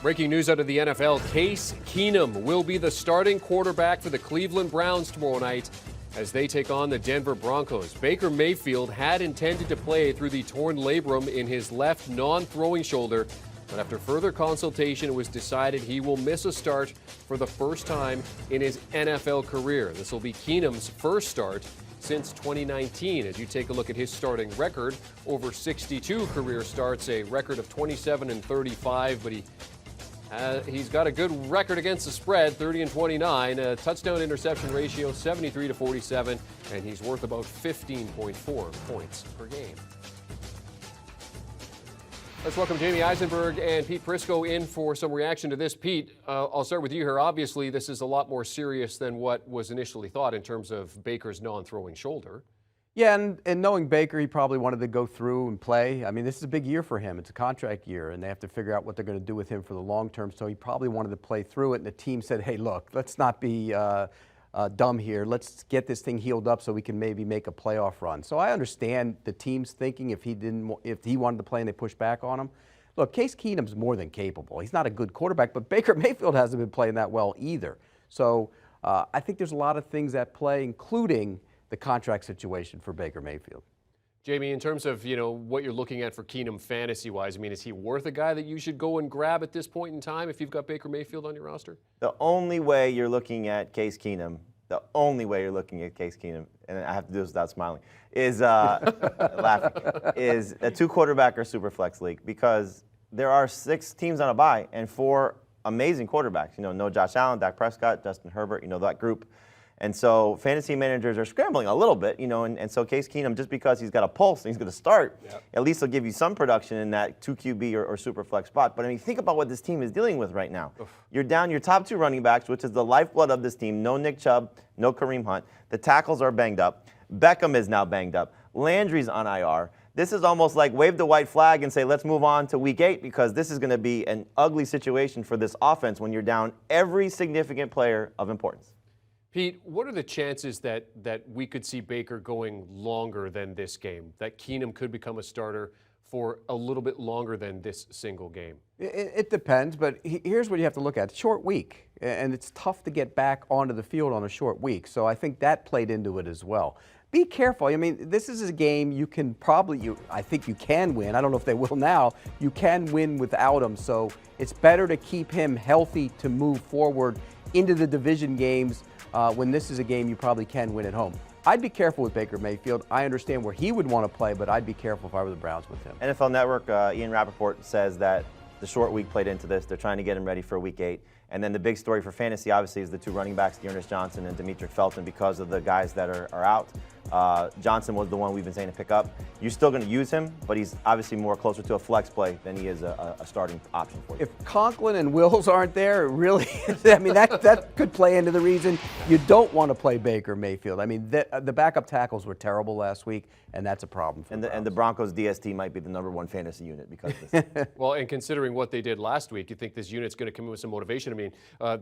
Breaking news out of the NFL, Case Keenum will be the starting quarterback for the Cleveland Browns tomorrow night as they take on the Denver Broncos. Baker Mayfield had intended to play through the torn labrum in his left non-throwing shoulder, but after further consultation, it was decided he will miss a start for the first time in his NFL career. This will be Keenum's first start since 2019. As you take a look at his starting record, over 62 career starts, a record of 27-35, but he's got a good record against the spread, 30-29, a touchdown interception ratio, 73-47, and he's worth about 15.4 points per game. Let's welcome Jamey Eisenberg and Pete Prisco in for some reaction to this. Pete, I'll start with you here. Obviously, this is a lot more serious than what was initially thought in terms of Baker's non-throwing shoulder. Yeah, and knowing Baker, he probably wanted to go through and play. I mean, this is a big year for him. It's a contract year, and they have to figure out what they're going to do with him for the long term. So he probably wanted to play through it, and the team said, hey, look, let's not be dumb here. Let's get this thing healed up so we can maybe make a playoff run. So I understand the team's thinking if he wanted to play and they push back on him. Look, Case Keenum's more than capable. He's not a good quarterback, but Baker Mayfield hasn't been playing that well either. So I think there's a lot of things at play, including the contract situation for Baker Mayfield. Jamey, in terms of, what you're looking at for Keenum fantasy-wise, I mean, is he worth a guy that you should go and grab at this point in time if you've got Baker Mayfield on your roster? The only way you're looking at Case Keenum, and I have to do this without smiling, is laughing, is a two-quarterback or super flex league, because there are 6 teams on a bye and 4 amazing quarterbacks. No Josh Allen, Dak Prescott, Justin Herbert, that group. And so fantasy managers are scrambling a little bit, and so Case Keenum, just because he's got a pulse and he's going to start, at least he'll give you some production in that 2 QB or super flex spot. But I mean, think about what this team is dealing with right now. You're down your top 2 running backs, which is the lifeblood of this team. No Nick Chubb, no Kareem Hunt. The tackles are banged up. Beckham is now banged up. Landry's on IR. This is almost like wave the white flag and say, let's move on to week 8, because this is going to be an ugly situation for this offense when you're down every significant player of importance. Pete, what are the chances that we could see Baker going longer than this game, that Keenum could become a starter for a little bit longer than this single game? It depends, but here's what you have to look at. Short week, and it's tough to get back onto the field on a short week, so I think that played into it as well. Be careful. I mean, this is a game you can I think you can win. I don't know if they will now. You can win without him, so it's better to keep him healthy to move forward into the division games when this is a game you probably can win at home. I'd be careful with Baker Mayfield. I understand where he would want to play, but I'd be careful if I were the Browns with him. NFL Network, Ian Rappaport says that the short week played into this. They're trying to get him ready for week 8. And then the big story for fantasy, obviously, is the 2 running backs, Ernest Johnson and Demetric Felton, because of the guys that are out. Johnson was the one we've been saying to pick up. You're still going to use him, but he's obviously more closer to a flex play than he is a starting option for you. If Conklin and Wills aren't there, really, I mean, that could play into the reason you don't want to play Baker Mayfield. I mean, the backup tackles were terrible last week, and that's a problem for the Broncos DST might be the #1 fantasy unit because of this. Well, and considering what they did last week, you think this unit's going to come in with some motivation? I mean,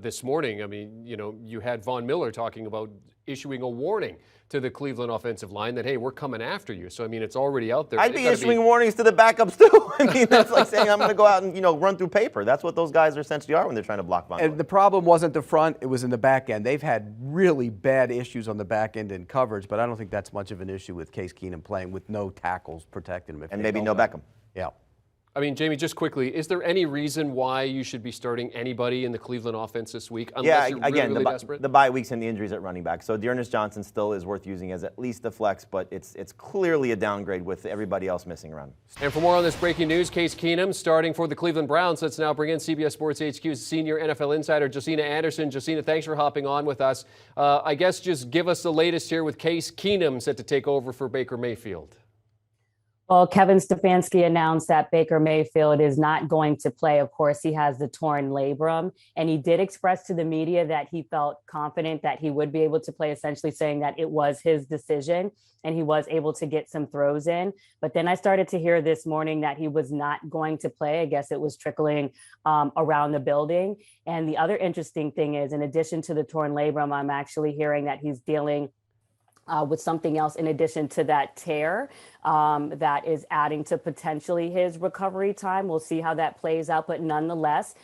this morning, you had Von Miller talking about issuing a warning to the Cleveland offensive line that, hey, we're coming after you. So, I mean, it's already out there. I'd be issuing warnings to the backups, too. I mean, that's like saying I'm going to go out and, run through paper. That's what those guys essentially are when they're trying to block Von Miller. And the problem wasn't the front, it was in the back end. They've had really bad issues on the back end in coverage, but I don't think that's much of an issue with Case Keenum playing with no tackles protecting him. And maybe no Beckham. Yeah. I mean, Jamey, just quickly, is there any reason why you should be starting anybody in the Cleveland offense this week? Unless you're really desperate? The bye weeks and the injuries at running back. So Ernest Johnson still is worth using as at least a flex, but it's clearly a downgrade with everybody else missing around. And for more on this breaking news, Case Keenum starting for the Cleveland Browns. Let's now bring in CBS Sports HQ's senior NFL insider, Josina Anderson. Josina, thanks for hopping on with us. I guess just give us the latest here with Case Keenum set to take over for Baker Mayfield. Well, Kevin Stefanski announced that Baker Mayfield is not going to play. Of course, he has the torn labrum, and he did express to the media that he felt confident that he would be able to play, essentially saying that it was his decision and he was able to get some throws in. But then I started to hear this morning that he was not going to play. I guess it was trickling around the building. And the other interesting thing is, in addition to the torn labrum, I'm actually hearing that he's dealing with something else in addition to that tear that is adding to potentially his recovery time. We'll see how that plays out, but nonetheless,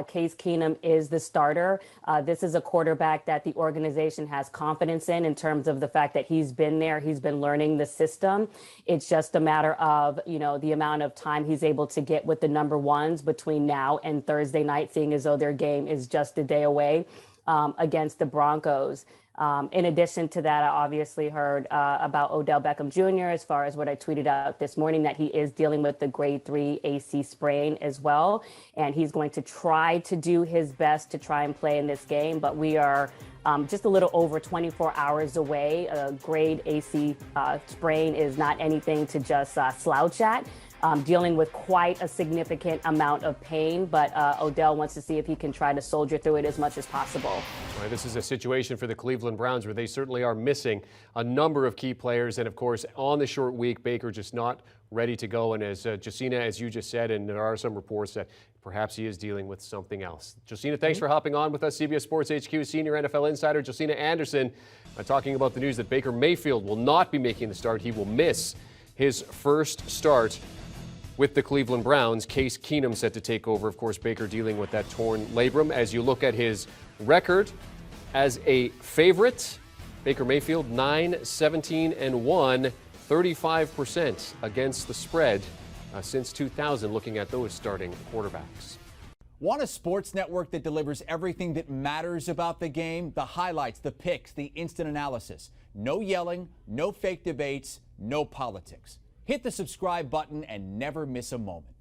Case Keenum is the starter. This is a quarterback that the organization has confidence in terms of the fact that he's been there, he's been learning the system. It's just a matter of, the amount of time he's able to get with the number ones between now and Thursday night, seeing as though their game is just a day away against the Broncos. In addition to that, I obviously heard about Odell Beckham Jr. as far as what I tweeted out this morning, that he is dealing with the grade 3 AC sprain as well. And he's going to try to do his best to try and play in this game. But we are just a little over 24 hours away. A grade AC sprain is not anything to just slouch at. Dealing with quite a significant amount of pain, but Odell wants to see if he can try to soldier through it as much as possible. All right, this is a situation for the Cleveland Browns where they certainly are missing a number of key players. And of course, on the short week, Baker just not ready to go. And as Josina, as you just said, and there are some reports that perhaps he is dealing with something else. Josina, thanks for hopping on with us. CBS Sports HQ senior NFL insider Josina Anderson talking about the news that Baker Mayfield will not be making the start. He will miss his first start with the Cleveland Browns. Case Keenum set to take over. Of course, Baker dealing with that torn labrum. As you look at his record as a favorite, Baker Mayfield 9-17-1, 35% against the spread since 2000, looking at those starting quarterbacks. Want a sports network that delivers everything that matters about the game? The highlights, the picks, the instant analysis. No yelling, no fake debates, no politics. Hit the subscribe button and never miss a moment.